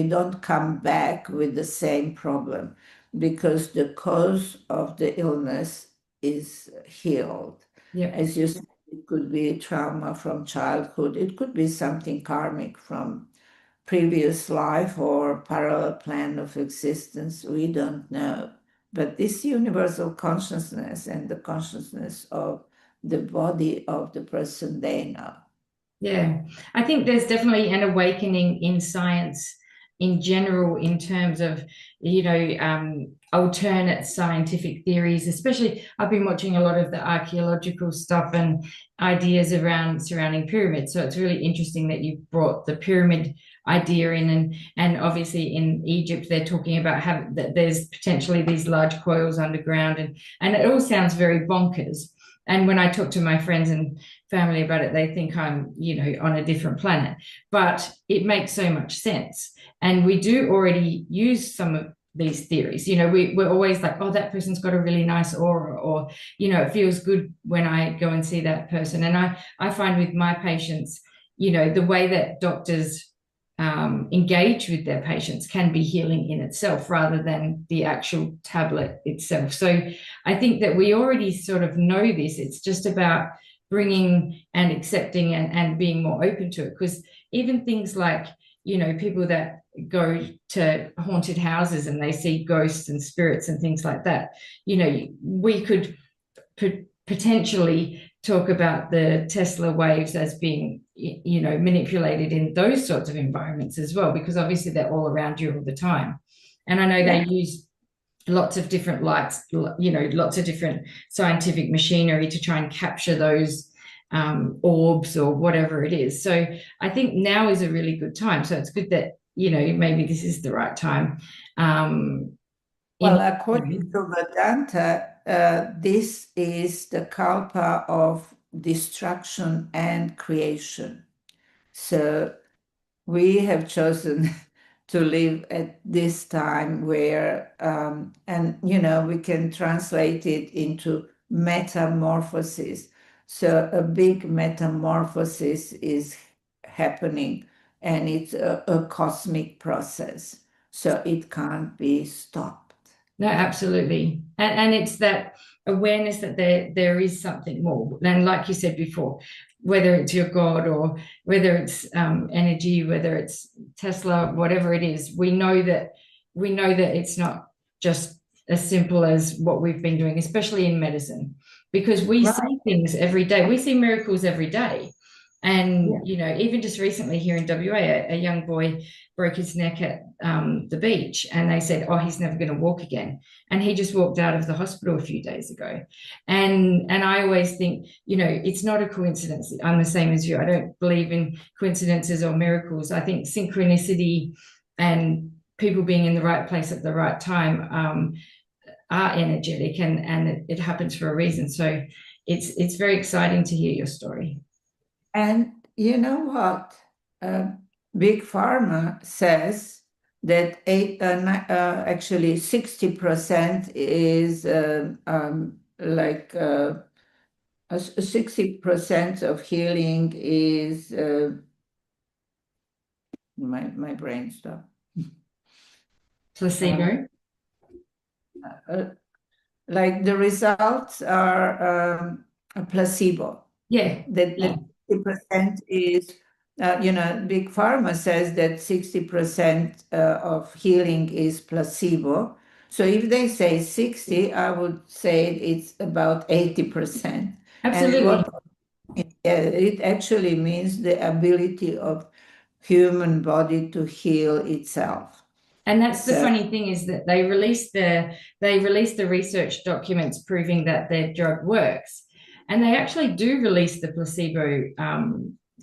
don't come back with the same problem, because the cause of the illness is healed. Yeah. As you said, it could be trauma from childhood. It could be something karmic from previous life or parallel plan of existence. We don't know. But this universal consciousness and the consciousness of the body of the person, they know. Yeah, I think there's definitely an awakening in science in general in terms of, alternate scientific theories. Especially, I've been watching a lot of the archaeological stuff and ideas around surrounding pyramids. So it's really interesting that you brought the pyramid idea in, and obviously in Egypt they're talking about that there's potentially these large coils underground, and it all sounds very bonkers. And when I talk to my friends and family about it, they think I'm, on a different planet. But it makes so much sense. And we do already use some of these theories. We're always like, oh, that person's got a really nice aura, or, it feels good when I go and see that person. And I find with my patients, the way that doctors engage with their patients can be healing in itself rather than the actual tablet itself. So I think that we already sort of know this. It's just about bringing and accepting and being more open to it. Because even things like, people that go to haunted houses and they see ghosts and spirits and things like that, we could potentially talk about the Tesla waves as being, manipulated in those sorts of environments as well, because obviously they're all around you all the time. And I know they use lots of different lights, lots of different scientific machinery to try and capture those orbs or whatever it is. So I think now is a really good time. So it's good that, maybe this is the right time. Well, according to Vedanta, this is the kalpa of destruction and creation. So we have chosen to live at this time where, we can translate it into metamorphosis. So a big metamorphosis is happening, and it's a cosmic process. So it can't be stopped. No, absolutely. And it's that awareness that there is something more. And like you said before, whether it's your God or whether it's energy, whether it's Tesla, whatever it is, we know that it's not just as simple as what we've been doing, especially in medicine, because we see things every day. We see miracles every day. And, Yeah. even just recently here in WA, a young boy broke his neck at the beach, and they said, oh, he's never going to walk again. And he just walked out of the hospital a few days ago. And I always think, it's not a coincidence. I'm the same as you. I don't believe in coincidences or miracles. I think synchronicity and people being in the right place at the right time are energetic, and it happens for a reason. So it's very exciting to hear your story. And you know what? Big Pharma says that actually 60% is like 60% of healing is my brain stopped. Placebo. Uh, like the results are a placebo. Yeah. That Yeah. 60% is, Big Pharma says that 60% of healing is placebo. So if they say 60, I would say it's about 80%. And Absolutely. what it actually means the ability of human body to heal itself. And that's the So funny thing, is that they release the research documents proving that their drug works, and they actually do release the placebo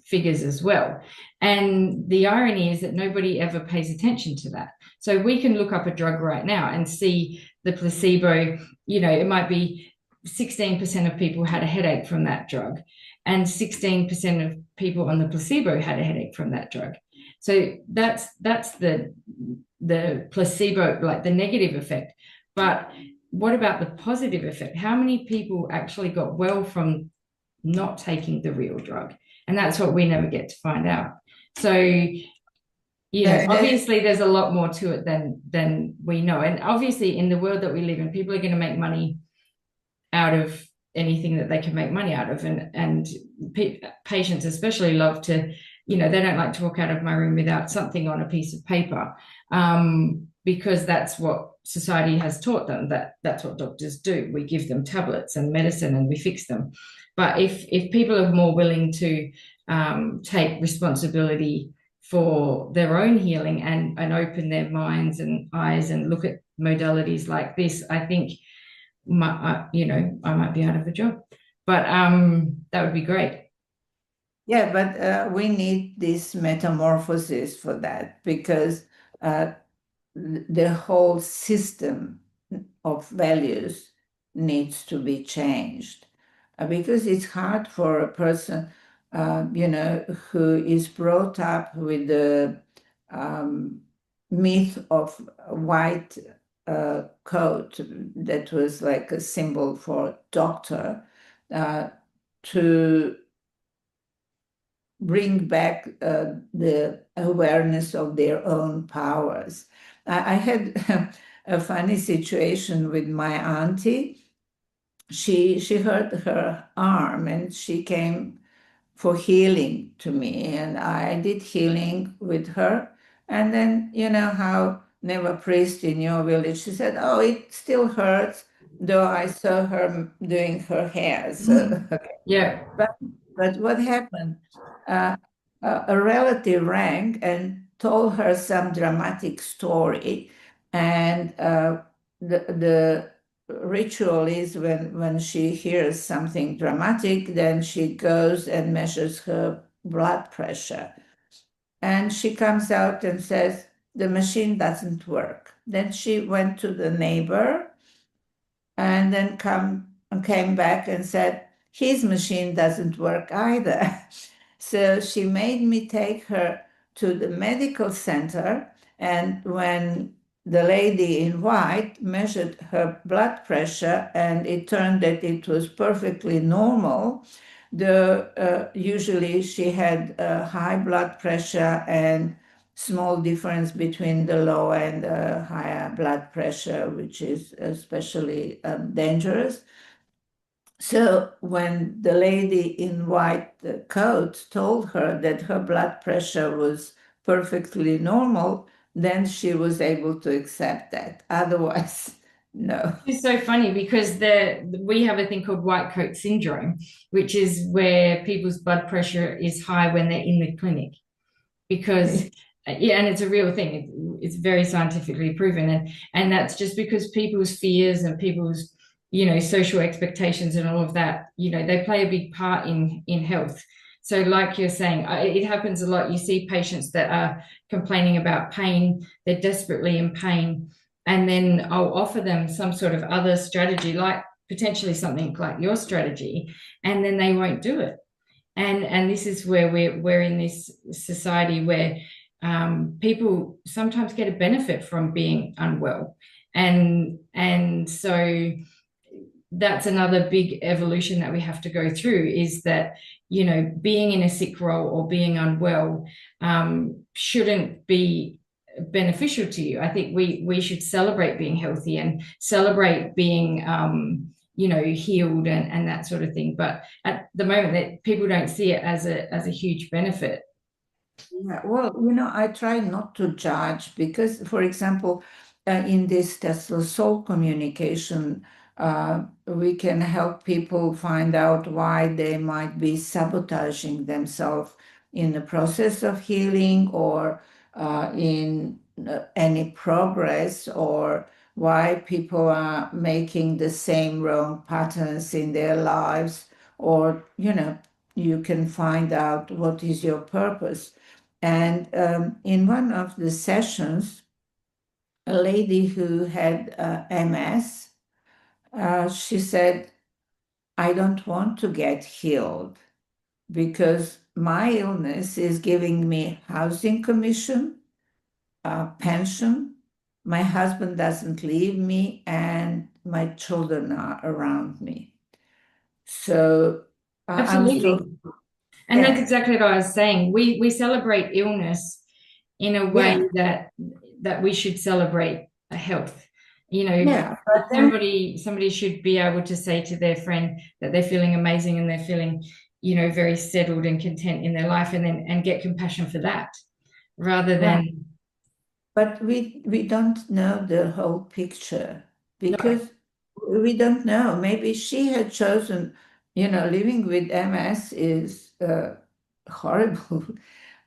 figures as well. And the irony is that nobody ever pays attention to that. So we can look up a drug right now and see the placebo. It might be 16% of people had a headache from that drug, and 16% of people on the placebo had a headache from that drug. So that's the placebo, like the negative effect. But what about the positive effect? How many people actually got well from not taking the real drug? And that's what we never get to find out. So, that obviously there's a lot more to it than we know. And obviously in the world that we live in, people are going to make money out of anything that they can make money out of. And patients especially love to, they don't like to walk out of my room without something on a piece of paper, because that's what society has taught them, that's what doctors do. We give them tablets and medicine and we fix them. But if people are more willing to take responsibility for their own healing, and open their minds and eyes and look at modalities like this, I think I might be out of a job, but that would be great. Yeah, but we need this metamorphosis for that, because uh, the whole system of values needs to be changed. Because it's hard for a person, who is brought up with the um, myth of a white coat that was like a symbol for doctor, to bring back the awareness of their own powers. I had a funny situation with my auntie. She hurt her arm and she came for healing to me, and I did healing with her. And then, you know how Neva priest in your village, she said, "Oh, it still hurts," though I saw her doing her hair. So Yeah. but what happened? Uh, a relative rang and told her some dramatic story, and the ritual is when she hears something dramatic, then she goes and measures her blood pressure, and she comes out and says the machine doesn't work. Then she went to the neighbor and then came back and said his machine doesn't work either. So she made me take her to the medical center, and when the lady in white measured her blood pressure and it turned that it was perfectly normal, usually she had high blood pressure and small difference between the low and higher blood pressure, which is especially dangerous. So when the lady in white coat told her that her blood pressure was perfectly normal, then she was able to accept that. Otherwise, No. It's so funny because we have a thing called white coat syndrome, which is where people's blood pressure is high when they're in the clinic because yeah, and it's a real thing. It's very scientifically proven, and that's just because people's fears and people's social expectations and all of that, they play a big part in health. So, like you're saying, it happens a lot. You see patients that are complaining about pain; they're desperately in pain, and then I'll offer them some sort of other strategy, like potentially something like your strategy, and then they won't do it. And this is where we're in this society where people sometimes get a benefit from being unwell, and so that's another big evolution that we have to go through, is that being in a sick role or being unwell shouldn't be beneficial to you. I think we should celebrate being healthy and celebrate being healed and that sort of thing. But at the moment, that people don't see it as a huge benefit. Yeah, well, I try not to judge because, for example, in this Tesla soul communication, we can help people find out why they might be sabotaging themselves in the process of healing or in any progress, or why people are making the same wrong patterns in their lives, or, you can find out what is your purpose. And in one of the sessions, a lady who had MS, she said, I don't want to get healed because my illness is giving me housing commission, pension, my husband doesn't leave me, and my children are around me. So I was Absolutely. talking, And that's yeah, exactly what I was saying. We celebrate illness in a way yeah, that we should celebrate health. yeah. But then Somebody should be able to say to their friend that they're feeling amazing and they're feeling, very settled and content in their life, and get compassion for that rather right. than But we don't know the whole picture no. because we don't know. Maybe she had chosen, living with MS is horrible.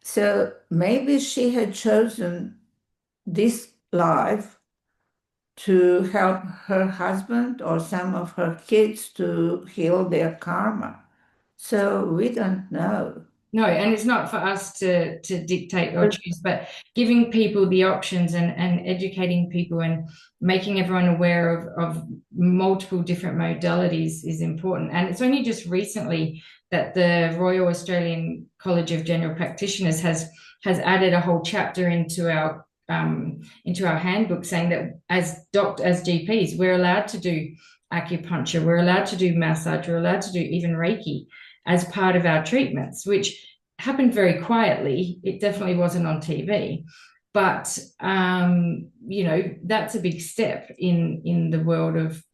So maybe she had chosen this life to help her husband or some of her kids to heal their karma. So we don't know. No, and it's not for us to dictate or choose, but giving people the options and educating people and making everyone aware of multiple different modalities is important. And it's only just recently that the Royal Australian College of General Practitioners has added a whole chapter into our handbook, saying that as GPs, we're allowed to do acupuncture, we're allowed to do massage, we're allowed to do even Reiki as part of our treatments, which happened very quietly. It definitely wasn't on TV, but that's a big step in the world of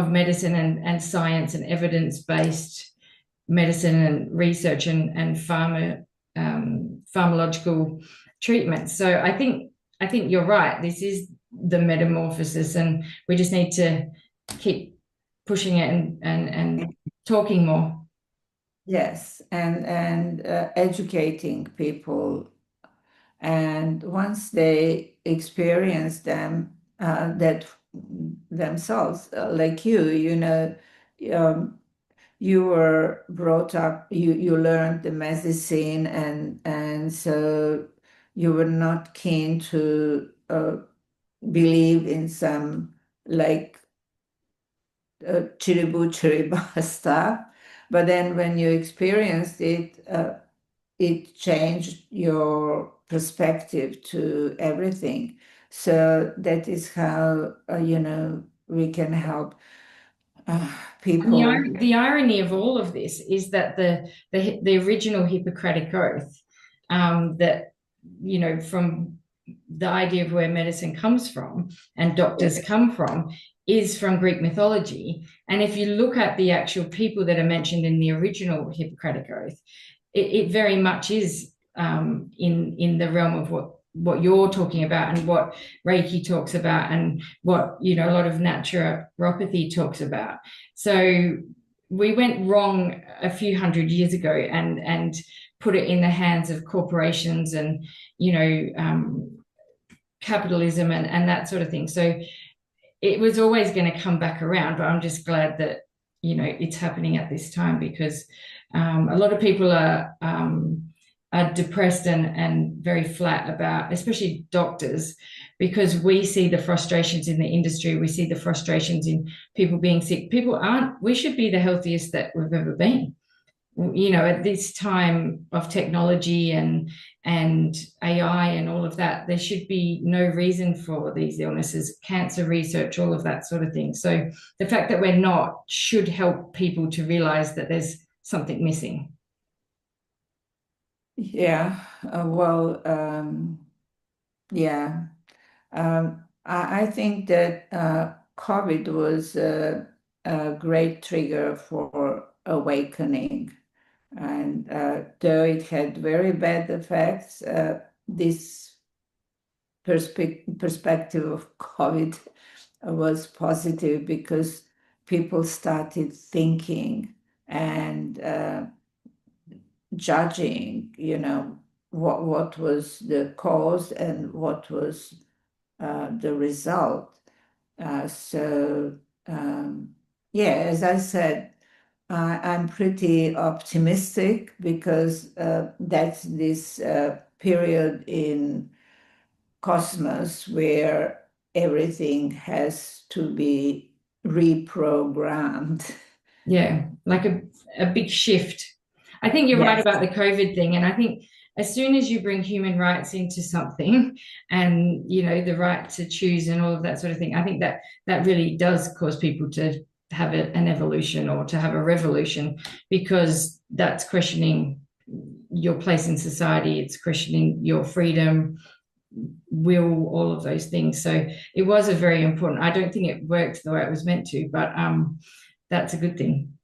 medicine and science and evidence-based medicine and research and pharmacological treatments. So I think you're right. This is the metamorphosis, and we just need to keep pushing it and talking more. Yes, and educating people, and once they experience that themselves, like um, you were brought up, you learned the medicine, and so you were not keen to believe in some like chiribu chiriba stuff. But then when you experienced it, it changed your perspective to everything. So that is how, we can help uh, And the, people. the irony of all of this is that the original Hippocratic Oath, that from the idea of where medicine comes from and doctors come from, is from Greek mythology. And if you look at the actual people that are mentioned in the original Hippocratic Oath, it very much is in the realm of what what you're talking about and what Reiki talks about and what, a lot of naturopathy talks about. So we went wrong a few hundred years ago and put it in the hands of corporations and, capitalism and that sort of thing. So it was always going to come back around, but I'm just glad that, it's happening at this time because a lot of people are depressed and very flat about, especially doctors, because we see the frustrations in the industry. We see the frustrations in people being sick. We should be the healthiest that we've ever been. At this time of technology and AI and all of that, there should be no reason for these illnesses, cancer research, all of that sort of thing. So the fact that we're not should help people to realize that there's something missing. Yeah, well, yeah. I think that COVID was a great trigger for awakening. And though it had very bad effects, this perspective of COVID was positive because people started thinking and judging, what was the cause and what was the result. Yeah, as I said, I'm pretty optimistic because that's this period in cosmos where everything has to be reprogrammed. Yeah, like a big shift. I think you're right Yes. about the COVID thing. And I think as soon as you bring human rights into something and, the right to choose and all of that sort of thing, I think that really does cause people to have an evolution or to have a revolution because that's questioning your place in society. It's questioning your freedom, will, all of those things. So it was a very important, I don't think it worked the way it was meant to, but that's a good thing.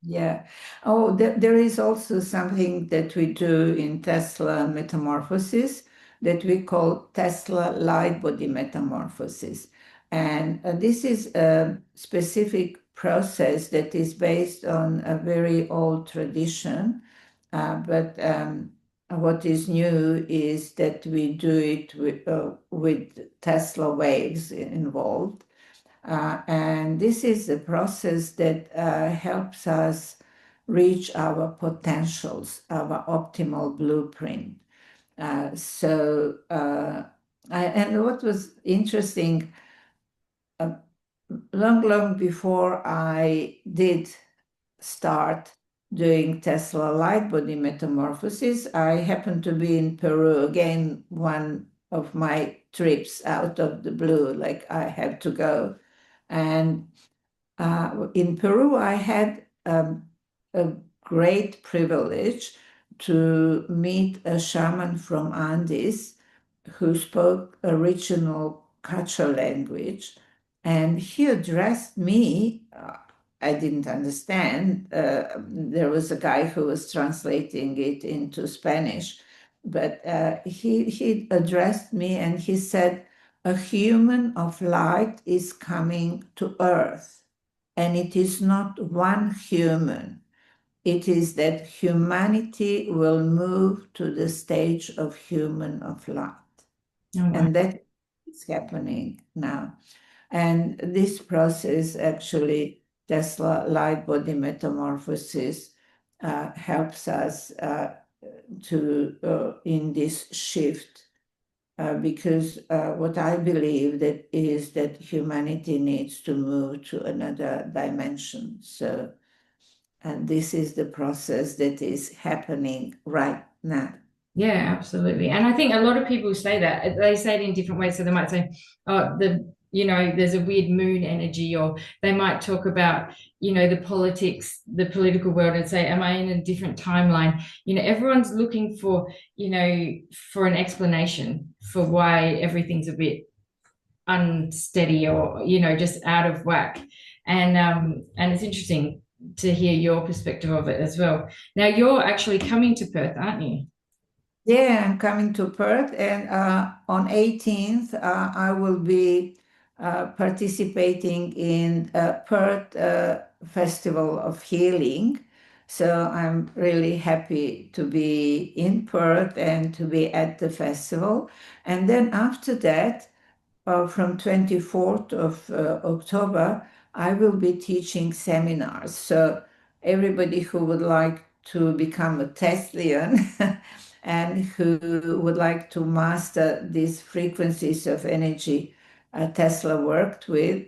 Yeah. Oh, there is also something that we do in Tesla Metamorphosis that we call Tesla Light Body Metamorphosis. And this is a specific process that is based on a very old tradition. But what is new is that we do it with Tesla waves involved. And this is a process that helps us reach our potentials, our optimal blueprint. And what was interesting, long before I did start doing Tesla light body metamorphosis, I happened to be in Peru again, one of my trips out of the blue, like I had to go. And in Peru, I had a great privilege to meet a shaman from Andes who spoke a regional Quechua language. And he addressed me. I didn't understand. There was a guy who was translating it into Spanish, but he addressed me and he said, "A human of light is coming to Earth, and it is not one human. It is that humanity will move to the stage of human of light." Oh, wow. And that is happening now. And this process, actually, Tesla light body metamorphosis, helps us in this shift. Because what I believe that is that humanity needs to move to another dimension. And this is the process that is happening right now. Yeah, absolutely. And I think a lot of people say that. They say it in different ways. So they might say, oh, there's a weird moon energy, or they might talk about, the politics, the political world and say, am I in a different timeline? Everyone's looking for, for an explanation for why everything's a bit unsteady or, just out of whack. And it's interesting to hear your perspective of it as well. Now you're actually coming to Perth, aren't you? Yeah, I'm coming to Perth, and on 18th, I will be participating in Perth Festival of Healing. So I'm really happy to be in Perth and to be at the festival. And then after that, from 24th of October, I will be teaching seminars. So everybody who would like to become a Teslian and who would like to master these frequencies of energy Tesla worked with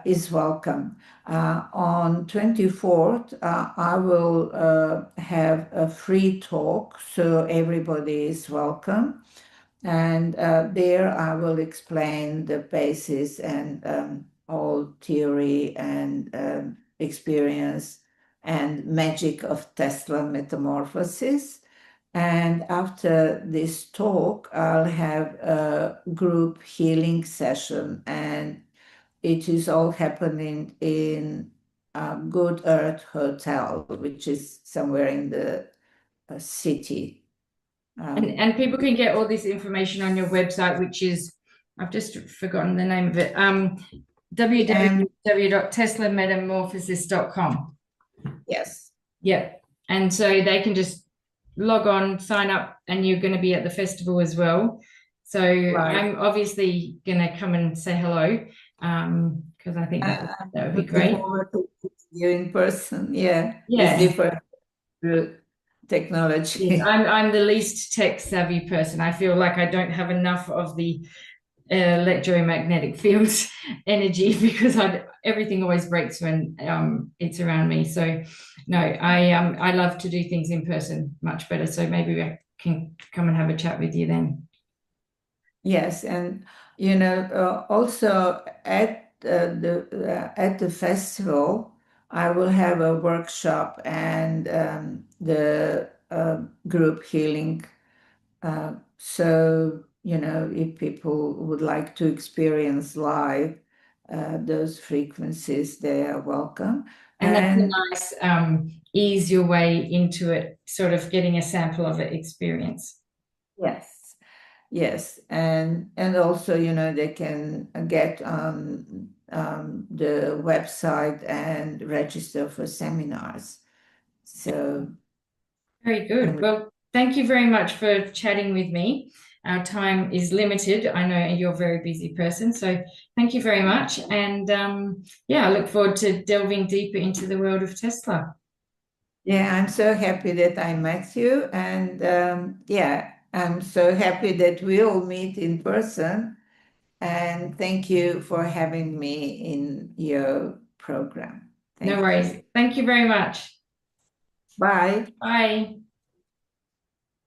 is welcome. On 24th, I will have a free talk, so everybody is welcome. And there I will explain the basis and all theory and experience and magic of Tesla metamorphosis. And after this talk, I'll have a group healing session, and it is all happening in Good Earth Hotel, which is somewhere in the city. And people can get all this information on your website, which is, I've just forgotten the name of it, And www.teslametamorphosis.com. yes. Yep. And so they can just log on, sign up, and you're going to be at the festival as well. So Right. I'm obviously going to come and say hello because I think that would be Looking great. forward to seeing you in person. Yeah, Yeah. it's different technology. Yes, I'm the least tech savvy person. I feel like I don't have enough of the electromagnetic fields energy because everything always breaks when it's around me. So no, I love to do things in person much better. So maybe I can come and have a chat with you then. Yes, and also at the festival, I will have a workshop and the group healing. So, if people would like to experience live those frequencies, they are welcome. And that's And a nice ease your way into it, sort of getting a sample of it experience. yes, yes, and also, they can get on the website and register for seminars. So, Very good. and Well, thank you very much for chatting with me. Our time is limited. I know you're a very busy person, so thank you very much. And yeah, I look forward to delving deeper into the world of Tesla. yeah, I'm so happy that I met you, and yeah, I'm so happy that we all meet in person. And thank you for having me in your program. No Thank worries. you. Thank you very much. Bye. Bye.